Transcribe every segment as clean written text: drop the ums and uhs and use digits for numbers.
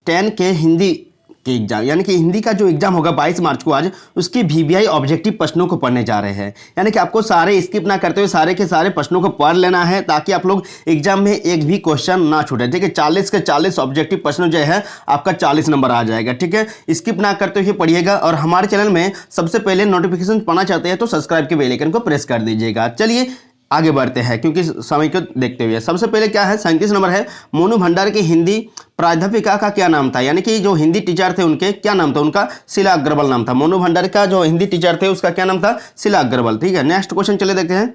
10 के हिंदी के एग्जाम यानी कि हिंदी का जो एग्जाम होगा 22 मार्च को आज, उसके वीवीआई ऑब्जेक्टिव प्रश्नों को पढ़ने जा रहे हैं। यानी कि आपको सारे स्किप ना करते हुए सारे के सारे प्रश्नों को पढ़ लेना है ताकि आप लोग एग्जाम में एक भी क्वेश्चन ना छूटे। ठीक है, 40 के 40 ऑब्जेक्टिव प्रश्न जो है आपका 40 नंबर आ जाएगा। ठीक है, स्किप ना करते हुए पढ़िएगा। और हमारे चैनल में सबसे पहले नोटिफिकेशन पाना चाहते हैं तो सब्सक्राइब के बेल आइकन को प्रेस कर दीजिएगा। चलिए आगे बढ़ते हैं क्योंकि समय को देखते हुए। सबसे पहले क्या है, 37 नंबर है, मोनू भंडार की हिंदी प्राध्यापिका का क्या नाम था? यानी कि जो हिंदी टीचर थे उनके क्या नाम था? उनका शीला अग्रवाल नाम था। मोनू भंडार का जो हिंदी टीचर थे उसका क्या नाम था? शीला अग्रवाल। ठीक है, नेक्स्ट क्वेश्चन चले देखते हैं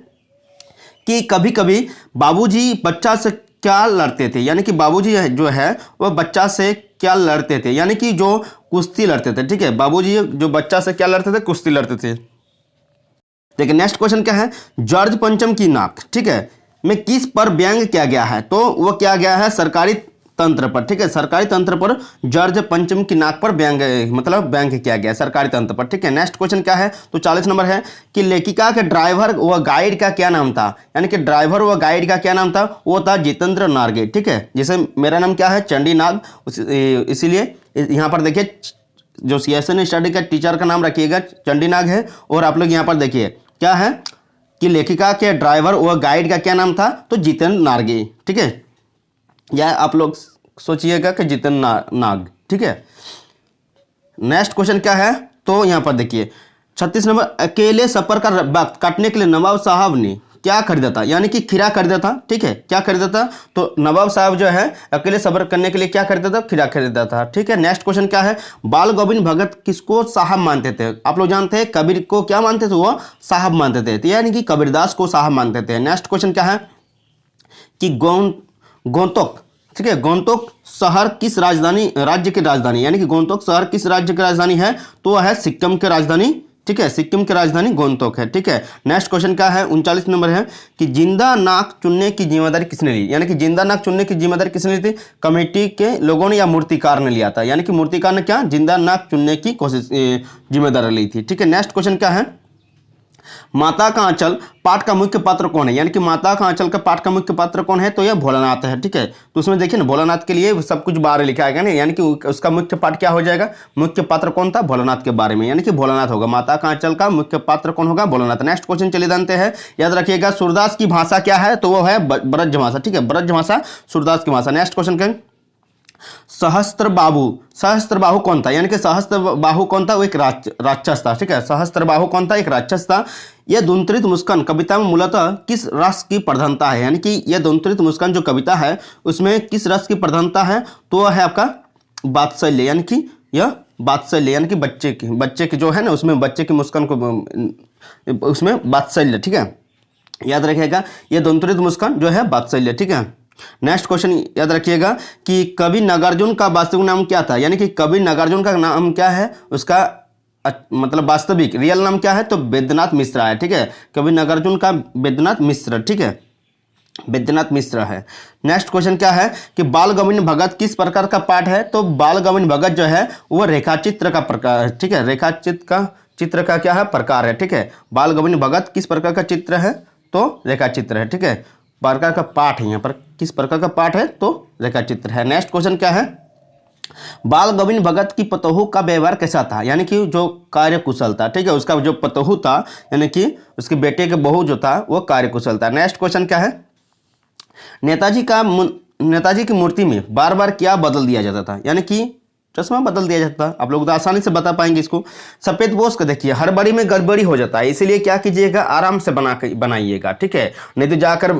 कि कभी कभी बाबूजी बच्चा से क्या लड़ते थे? यानी कि बाबूजी जो है वह बच्चा से क्या लड़ते थे? यानी कि जो कुश्ती लड़ते थे। ठीक है, बाबूजी जो बच्चा से क्या लड़ते थे? कुश्ती लड़ते थे। देखिए नेक्स्ट क्वेश्चन क्या है, जॉर्ज पंचम की नाक, ठीक है, में किस पर व्यंग किया गया है? तो वो क्या गया है? सरकारी तंत्र पर। ठीक है, सरकारी तंत्र पर जॉर्ज पंचम की नाक पर व्यंग व्यंग किया गया है सरकारी तंत्र पर। ठीक है, नेक्स्ट क्वेश्चन क्या है, तो 40 नंबर है कि लेखिका के ड्राइवर व गाइड का क्या नाम था? यानी कि ड्राइवर व गाइड का क्या नाम था? वो था जितेंद्र नार्गे। ठीक है, जैसे मेरा नाम क्या है? चंडी नाग, इसीलिए यहाँ पर देखिए जो सीएसएन स्टडी का टीचर का नाम रखिएगा चंडी नाग है। और आप लोग यहाँ पर देखिए क्या है कि लेखिका के ड्राइवर व गाइड का क्या नाम था? तो जितेंद्र नार्गे। ठीक है, या आप लोग सोचिएगा कि जितेंद्र नाग। ठीक है, नेक्स्ट क्वेश्चन क्या है, तो यहाँ पर देखिए 36 नंबर, अकेले सफर का वक्त काटने के लिए नवाब साहब ने क्या खरीदा था? यानी कि खीरा खरीदा था। ठीक है, क्या खरीदा था? तो नवाब साहब जो है अकेले सफर करने के लिए क्या खरीदा था? खीरा खरीदा था। ठीक है, नेक्स्ट क्वेश्चन क्या है, बाल गोविंद भगत किसको साहब मानते थे? आप लोग जानते हैं कबीर को क्या मानते थे? वो साहब मानते थे, यानी कि कबीरदास को साहब मानते थे। नेक्स्ट क्वेश्चन क्या है कि गोंतोक, ठीक है, गोंतोक शहर किस राज्य की राजधानी? यानी कि गोंतोक शहर किस राज्य की राजधानी है? तो वह है सिक्किम की राजधानी। ठीक है, सिक्किम की राजधानी गोंतोक है। ठीक है, नेक्स्ट क्वेश्चन क्या है, 39 नंबर है कि जिंदा नाक चुनने की जिम्मेदारी किसने ली? यानी कि जिंदा नाक चुनने की जिम्मेदारी किसने ली थी? कमेटी के लोगों ने या मूर्तिकार ने लिया था? यानी कि मूर्तिकार ने क्या जिंदा नाक चुनने की कोशिश जिम्मेदारी ली थी। ठीक है, नेक्स्ट क्वेश्चन क्या है, माता का आंचल पाठ का मुख्य पात्र कौन है? यानी कि माता का आंचल का पाठ का मुख्य पात्र कौन है? तो यह भोलानाथ है। ठीक है, तो उसमें देखिए ना भोलानाथ के लिए सब कुछ बारे लिखा है ना, यानी कि उसका मुख्य पाठ क्या हो जाएगा? मुख्य पात्र कौन था? भोलानाथ के बारे में, यानी कि भोलानाथ होगा। माता का आंचल का मुख्य पात्र कौन होगा? भोलानाथ। नेक्स्ट क्वेश्चन चले जानते हैं, याद रखिएगा सूरदास की भाषा क्या है? तो वो है ब्रज भाषा। ठीक है, ब्रज भाषा सूरदास की भाषा। नेक्स्ट क्वेश्चन क्या, सहस्त्रबाहु कौन था? यानी कि सहस्त्रबाहु कौन था? वो एक राक्षस था। ठीक है, सहस्त्रबाहु कौन था? एक राक्षस था। यह द्वंद्वित मुस्कान कविता में मूलतः किस रस की प्रधानता है? यानी कि यह द्वंद्वित मुस्कान जो कविता है उसमें किस रस की प्रधानता है? तो वह है आपका वात्सल्य, यानी कि यह वात्सल्य, यानी कि बच्चे की जो है ना उसमें बच्चे की मुस्कान को उसमें वात्सल्य। ठीक है, याद रखिएगा यह द्वंद्वित मुस्कान जो है वात्सल्य। ठीक है, नेक्स्ट क्वेश्चन याद रखिएगा कि कवि नागार्जुन का वास्तविक नाम क्या था? यानी कि कवि नागार्जुन का नाम क्या है? उसका मतलब वास्तविक रियल नाम क्या है? तो वैद्यनाथ मिश्रा है। ठीक है, कवि नागार्जुन का वैद्यनाथ मिश्र। ठीक है, वैद्यनाथ मिश्र है। नेक्स्ट क्वेश्चन क्या है कि बाल गोविंद भगत किस प्रकार का पाठ है? तो बाल गोविंद भगत जो है वह रेखाचित्र का प्रकार है। ठीक है, चित्र का क्या है? प्रकार है। ठीक है, बाल गोविंद भगत किस प्रकार का चित्र है? तो रेखाचित्र है। ठीक है, प्रकार का पाठ है, यहाँ पर किस प्रकार का पाठ है? तो रेखाचित्र है। नेक्स्ट क्वेश्चन क्या है, बाल गोविंद भगत की पतोहू का व्यवहार कैसा था? यानी कि जो कार्यकुशल था। ठीक है, उसका जो पतोहू था यानी कि उसके बेटे के बहू जो था वो कार्यकुशल था। नेक्स्ट क्वेश्चन क्या है, नेताजी की मूर्ति में बार बार क्या बदल दिया जाता था? यानी कि चश्मा बदल दिया जाता है। आप लोग तो आसानी से बता पाएंगे इसको। सफेद पोश को देखिए हड़बड़ी में गड़बड़ी हो जाता है, इसीलिए क्या कीजिएगा आराम से बनाइएगा। ठीक है, नहीं तो जाकर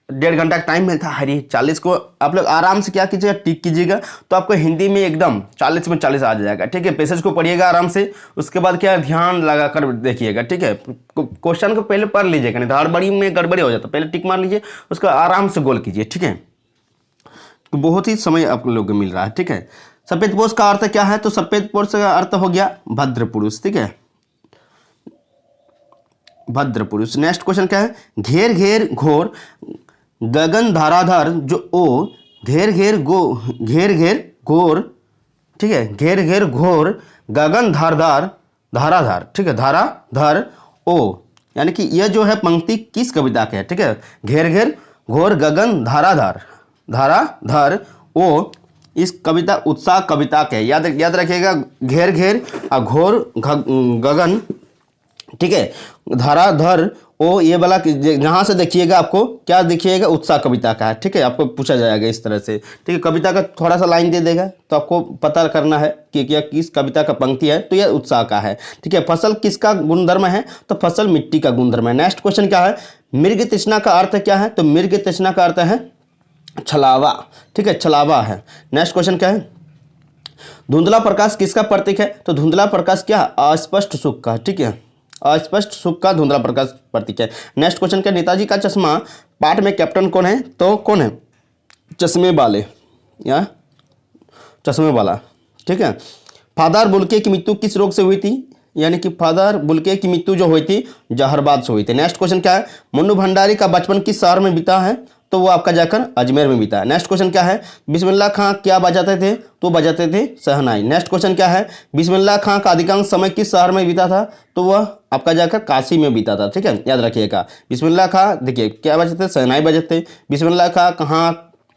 1.5 घंटा का टाइम मिलता है। हरी 40 को आप लोग आराम से क्या कीजिएगा टिक कीजिएगा, तो आपको हिंदी में एकदम 40 में 40 आ जाएगा। ठीक है, पैसेज को पढ़िएगा आराम से, उसके बाद क्या ध्यान लगाकर देखिएगा। ठीक है, क्वेश्चन को पहले पढ़ लीजिएगा, नहीं तो हड़बड़ी में गड़बड़ी हो जाता है। पहले टिक मार लीजिए, उसको आराम से गोल कीजिए। ठीक है, तो बहुत ही समय आप लोगों को मिल रहा है। ठीक है, सफेद पोश का अर्थ क्या है? तो सफेद पोश का अर्थ हो गया भद्र पुरुष। ठीक है, भद्र पुरुष। नेक्स्ट क्वेश्चन क्या है, घेर घेर घोर गगन धाराधार जो ओ घेर घेर घोर। ठीक है, घेर घेर घोर गगन धाराधार। ठीक है, धाराधार ओ, यानी कि यह जो है पंक्ति किस कविता के है? ठीक है, घेर घेर घोर गगन धाराधार ओ इस कविता उत्साह कविता के, याद रखिएगा, घेर घेर और घोर गगन, ठीक है, धराधर ओ, ये वाला यहाँ से देखिएगा आपको क्या देखिएगा, उत्साह कविता का है, ठीक है, आपको पूछा जाएगा इस तरह से, ठीक है। कविता का थोड़ा सा लाइन दे देगा तो आपको पता करना है कि क्या किस कविता का पंक्ति है, तो यह उत्साह का है, ठीक है। फसल किसका गुणधर्म है, तो फसल मिट्टी का गुणधर्म है। नेक्स्ट क्वेश्चन क्या है, मृग तृष्णा का अर्थ क्या है, तो मृग तृष्णा का अर्थ है छलावा, ठीक है, छलावा है। नेक्स्ट क्वेश्चन क्या है, धुंधला प्रकाश किसका प्रतीक है, तो धुंधला प्रकाश क्या, अस्पष्ट सुख का, ठीक है, अस्पष्ट सुख का धुंधला प्रकाश प्रतीक है। नेक्स्ट क्वेश्चन क्या, नेताजी का चश्मा पाठ में कैप्टन कौन है, तो कौन है, चश्मे वाले या चश्मे वाला, ठीक है। फादर बुल्के की मृत्यु किस रोग से हुई थी, यानी कि फादर बुल्के की मृत्यु जो हुई थी जहरबाद से हुई थी। नेक्स्ट क्वेश्चन क्या है, मुन्नू भंडारी का बचपन किस शहर में बीता है, तो वो आपका जाकर अजमेर में बीता है। नेक्स्ट क्वेश्चन क्या है, बिस्मिल्लाह खां क्या बजाते थे, तो बजाते थे शहनाई। नेक्स्ट क्वेश्चन क्या है, बिस्मिल्लाह खां का अधिकांश समय किस शहर में बीता था, तो वह आपका जाकर काशी में बीता था, ठीक है, याद रखिएगा। बिस्मिल्लाह खां देखिए क्या बजाते थे, शहनाई बजाते। बिस्मिल्लाह खां कहाँ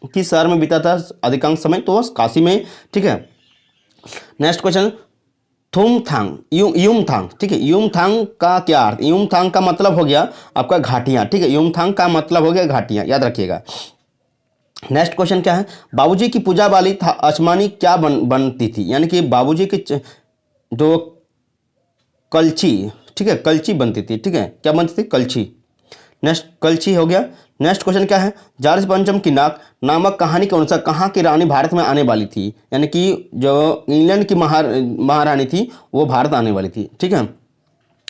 किस शहर में बीता था अधिकांश समय, तो वह काशी में, ठीक है। नेक्स्ट क्वेश्चन, थुमथांग युमथांग, ठीक है, युमथांग का क्या अर्थ, युमथांग का मतलब हो गया आपका घाटियां, ठीक है, युमथांग का मतलब हो गया घाटियां, याद रखिएगा। नेक्स्ट क्वेश्चन क्या है, बाबूजी की पूजा वाली था आसमानी क्या बनती थी, यानी कि बाबूजी की जो कलछी, ठीक है, कलछी बनती थी, ठीक है, क्या बनती थी, कलछी। नेक्स्ट कलछी हो गया। नेक्स्ट क्वेश्चन क्या है, जॉर्ज पंचम की नाक नामक कहानी के अनुसार कहाँ की रानी भारत में आने वाली थी, यानी कि जो इंग्लैंड की महारानी थी वो भारत आने वाली थी, ठीक है,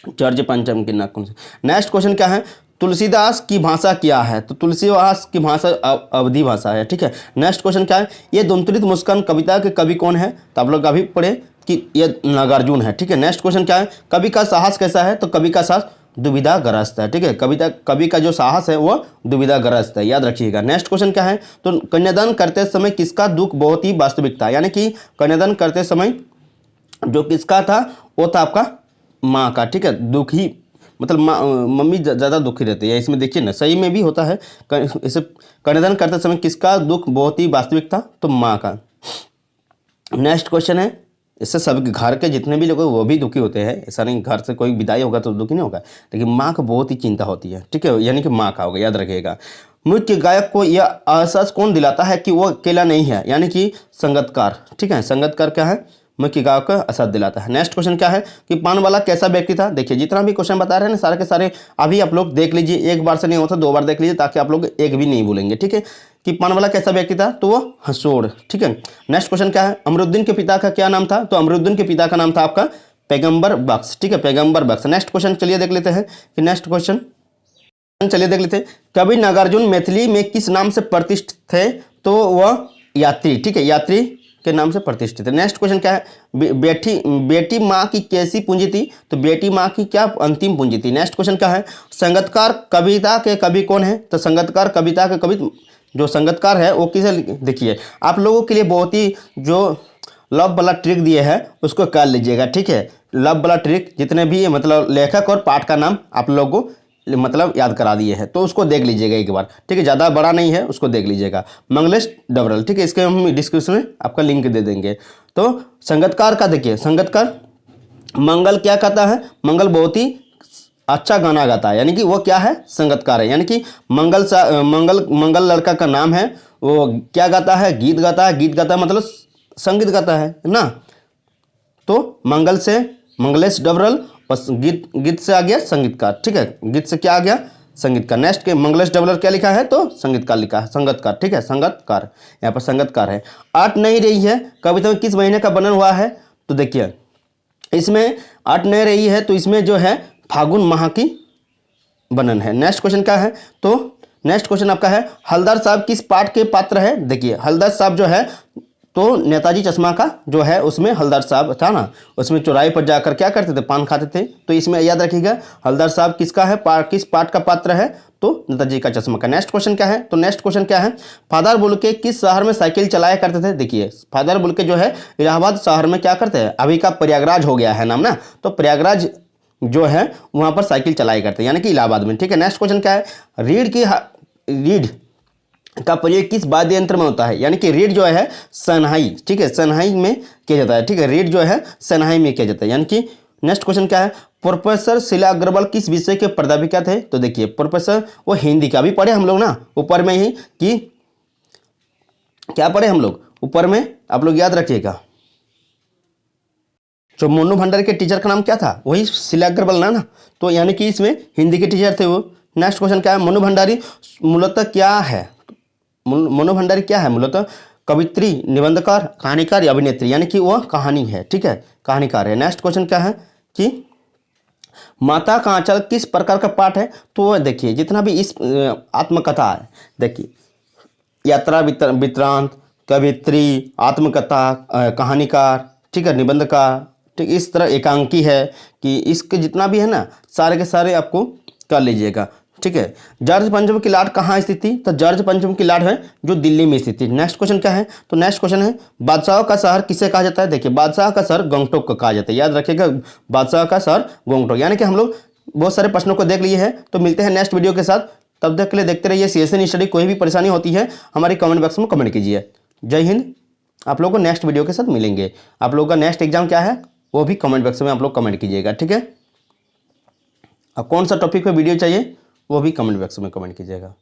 जॉर्ज पंचम की नाक कौन सा। नेक्स्ट क्वेश्चन क्या है, तुलसीदास की भाषा क्या है, तो तुलसीदास की भाषा अवधी भाषा है, ठीक है। नेक्स्ट क्वेश्चन क्या है, ये द्वंद्वित मुस्कान कविता के कवि कौन है, तो आप लोग अभी पढ़े कि ये नागार्जुन है, ठीक है। नेक्स्ट क्वेश्चन क्या है, कवि का साहस कैसा है, तो कवि का साहस दुविधाग्रस्त है, ठीक है, कवि का जो साहस है वो दुविधाग्रस्त है, याद रखिएगा। नेक्स्ट क्वेश्चन क्या है, तो कन्यादान करते समय किसका दुख बहुत ही वास्तविक था, यानी कि कन्यादान करते समय जो किसका था वो था आपका माँ का, ठीक है, दुखी मतलब मम्मी ज़्यादा दुखी रहती है, इसमें देखिए ना, सही में भी होता है, इसे कन्यादान करते समय किसका दुख बहुत ही वास्तविक था, तो माँ का। नेक्स्ट क्वेश्चन है, इससे सब घर के जितने भी लोग हैं वो भी दुखी होते हैं, ऐसा नहीं घर से कोई विदाई होगा तो दुखी नहीं होगा, लेकिन माँ को बहुत ही चिंता होती है, ठीक है, यानी कि माँ का होगा, याद रखिएगा। मुख्य गायक को यह एहसास कौन दिलाता है कि वो अकेला नहीं है, यानी कि संगतकार, ठीक है, संगतकार क्या है, मुख्य गायक का एहसास दिलाता है। नेक्स्ट क्वेश्चन क्या है कि पानवाला कैसा व्यक्ति था, देखिए जितना भी क्वेश्चन बता रहे हैं ना सारे के सारे अभी आप लोग देख लीजिए, एक बार से नहीं होता 2 बार देख लीजिए ताकि आप लोग एक भी नहीं भूलेंगे, ठीक है, कि पानवाला कैसा व्यक्ति था, तो वो हंसोड़, ठीक है। नेक्स्ट क्वेश्चन क्या है, अमरुद्दीन के पिता का क्या नाम था, तो अमरुद्दीन के पिता का नाम था आपका पैगंबर बख्श, ठीक है, पैगंबर बख्श। नेक्स्ट क्वेश्चन चलिए देख लेते हैं कि नेक्स्ट क्वेश्चन चलिए देख लेते हैं, कवि नागार्जुन मैथिली में किस नाम से प्रतिष्ठित थे, तो वह यात्री, ठीक है, यात्री के नाम से प्रतिष्ठित है। नेक्स्ट क्वेश्चन क्या है, बेटी माँ की कैसी पूंजी थी, तो बेटी माँ की क्या अंतिम पूंजी थी। नेक्स्ट क्वेश्चन क्या है, संगतकार कविता के कवि कौन है, तो संगतकार कविता के कवि जो संगतकार है वो किसे, देखिए आप लोगों के लिए बहुत ही जो लव वाला ट्रिक दिए हैं उसको कर लीजिएगा, ठीक है, लव वाला ट्रिक जितने भी मतलब लेखक और पाठ का नाम आप लोगों को मतलब याद करा दिए हैं, तो उसको देख लीजिएगा एक बार, ठीक है, ज़्यादा बड़ा नहीं है, उसको देख लीजिएगा, मंगलेश डबरल, ठीक है, इसके हम डिस्क्रिप्शन में आपका लिंक दे देंगे। तो संगतकार का देखिए, संगतकार मंगल क्या कहता है, मंगल बहुत ही अच्छा गाना गाता है, यानी कि वो क्या है, संगतकार है, यानी कि मंगल लड़का का नाम है, वो क्या गाता है, गीत गाता है, गीत गाता है मतलब संगीत गाता है ना, तो मंगल से मंगलेश डबरल और गीत से आ गया संगीतकार, ठीक है, गीत से क्या आ गया, संगीतकार। नेक्स्ट के मंगलेश डबलर क्या लिखा है, तो संगीतकार लिखा है, संगतकार, ठीक है, संगतकार, यहाँ पर संगतकार है। आठ नहीं रही है कविता में किस महीने का वर्णन हुआ है, तो देखिए इसमें आठ नहीं रही है तो इसमें जो है फागुन माह की वर्णन है। नेक्स्ट क्वेश्चन क्या है, तो नेक्स्ट क्वेश्चन आपका है हलदर साहब किस पाठ के पात्र है, देखिए हलदर साहब जो है तो नेताजी चश्मा का जो है उसमें हलदर साहब था ना, उसमें चौराहे पर जाकर क्या करते थे, पान खाते थे, तो इसमें याद रखिएगा हलदर साहब किसका है, किस पाठ का पात्र है, तो नेताजी का चश्मा का। नेक्स्ट क्वेश्चन क्या है, तो नेक्स्ट क्वेश्चन क्या है, फादर बुल्के किस शहर में साइकिल चलाया करते थे, देखिए फादर बुल्के जो है इलाहाबाद शहर में क्या करते हैं, अभी का प्रयागराज हो गया है नाम ना, तो प्रयागराज जो है वहाँ पर साइकिल चलाया करते हैं, यानी कि इलाहाबाद में, ठीक है। नेक्स्ट क्वेश्चन क्या है, रीढ़ का प्रयोग किस वाद्य यंत्र में होता है? यानी कि रीड जो है सनहाई, ठीक है, सनहाई में किया जाता है, ठीक है, रीड जो है सनहाई में किया जाता है। यानी कि नेक्स्ट क्वेश्चन क्या है? प्रोफेसर शीला अग्रवाल किस विषय के प्राध्यापिका थे? तो देखिए प्रोफेसर वो हिंदी का भी पढ़े हम लोग ना ऊपर में ही, कि क्या पढ़े हम लोग ऊपर में, आप लोग याद रखिएगा। जो मोनू भंडारी के टीचर का नाम क्या था? वही शीला अग्रवाल ना। तो यानी कि इसमें हिंदी के टीचर थे वो। नेक्स्ट क्वेश्चन क्या है? मोनू भंडारी मूलतः क्या है? मोनू भंडारी क्या है मूलतः? कवित्री, निबंधकार, कहानीकार या अभिनेत्री? यानी कि वह कहानी है, ठीक है, कहानीकार है। नेक्स्ट क्वेश्चन क्या है कि माता का आंचल किस प्रकार का पाठ है? तो देखिए जितना भी इस आत्मकथा है, देखिए यात्रा वृत्तांत, कवित्री, आत्मकथा, कहानीकार, ठीक है, निबंधकार, ठीक, इस तरह एकांकी है कि इसके जितना भी है ना सारे के सारे आपको कर लीजिएगा, ठीक है। जॉर्ज पंचम की लाट कहाँ स्थित थी? तो जॉर्ज पंचम की लाट है जो दिल्ली में स्थित थी। नेक्स्ट क्वेश्चन क्या है? तो नेक्स्ट क्वेश्चन है बादशाह का शहर किसे कहा जाता है? देखिए बादशाह का शहर गंगटोक को कहा जाता है, याद रखिएगा, बादशाह का शहर गंगटोक। यानी कि हम लोग बहुत सारे प्रश्नों को देख लिए हैं। तो मिलते हैं नेक्स्ट वीडियो के साथ, तब तक के लिए देखते रहिए सीएसएन स्टडी। कोई भी परेशानी होती है हमारी कमेंट बॉक्स में कमेंट कीजिए। जय हिंद। आप लोगों को नेक्स्ट वीडियो के साथ मिलेंगे। आप लोगों का नेक्स्ट एग्जाम क्या है वो भी कमेंट बॉक्स में आप लोग कमेंट कीजिएगा, ठीक है। अब कौन सा टॉपिक पे वीडियो चाहिए वो भी कमेंट बॉक्स में कमेंट कीजिएगा।